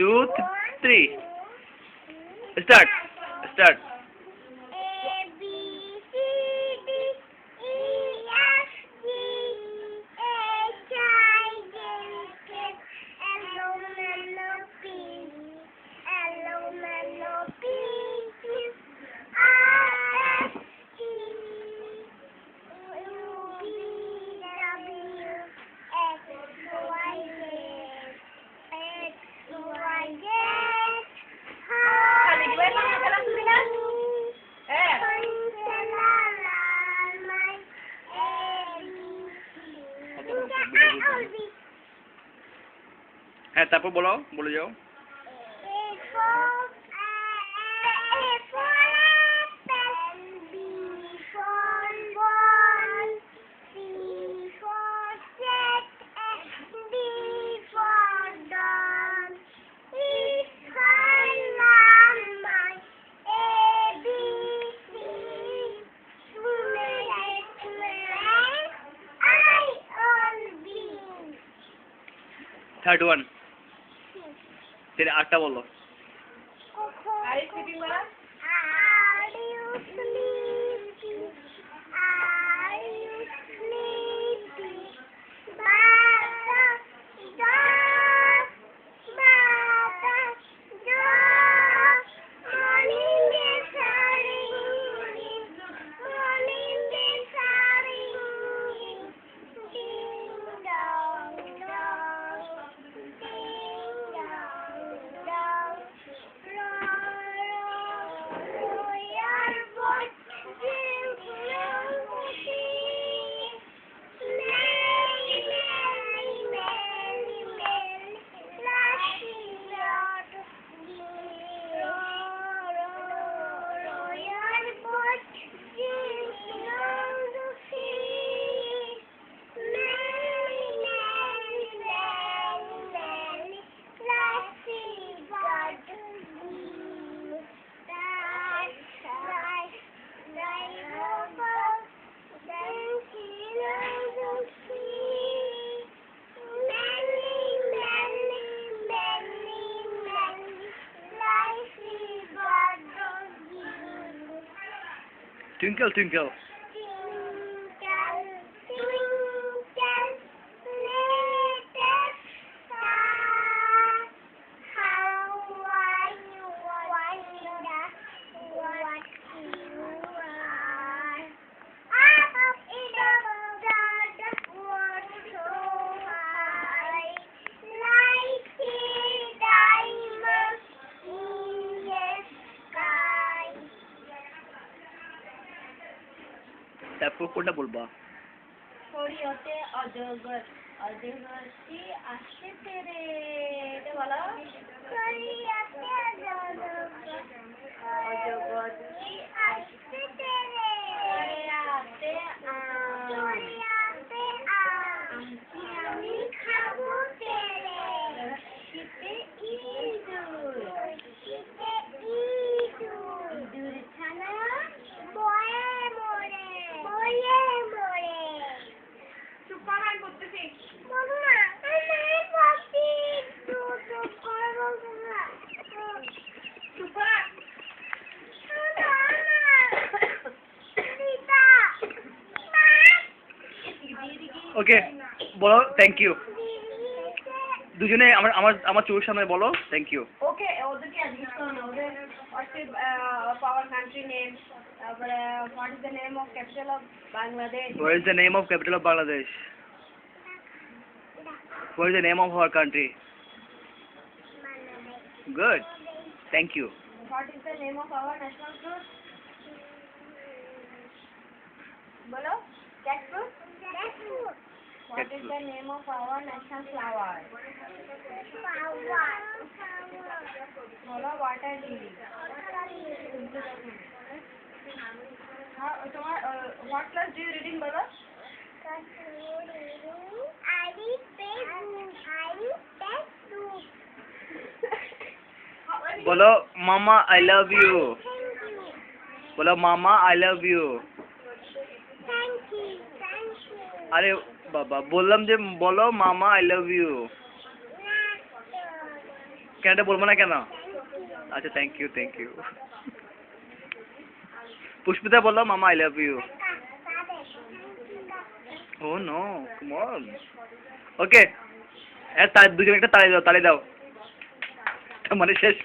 2, 3. Start. Start. হ্যাঁ, তারপর বলে যাও। Third one. तेरे आटा बोलो। Twinkle, twinkle. তারপর কোনটা বলবা? শরীয়তে অজগর অজগরটি আসে তেরে, এটা বলো। শরীয়তে অজগরটি আসে তেরে, শরীয়তে আমটি আমি খাবো তেরে, রশিতে ইঁদুর ইঁদুর ছানা বয়ে মরে সুপারম্যান করতেছি মামা আমার পাপি সুপার ওকে, বলো থ্যাংক ইউ দুজনে। আমার চোখের সামনে বলো থ্যাংক ইউ। ওকে, ওদেরকে জিজ্ঞেস করো না ওদের পাওয়ার কান্ট্রি নেম, তারপরে what is the name of capital of Bangladesh, What is the name of capital of Bangladesh? What is the name of our country? Good. Thank you. what is the name of our national fruit, বলো। jackfruit, what is the name of our national flower, বলো water lily, তোমার what class do you reading বলো। বলো মামা I love you. বলো মামা I love you. আরে বাবা বললাম যে বলো মামা I love you. কেন এটা বলবো না কেন? আচ্ছা thank you thank you. Pushpita বলো মামা I love you. Oh no come on. Okay দুজনে একটা তালি দাও মানে শেষ।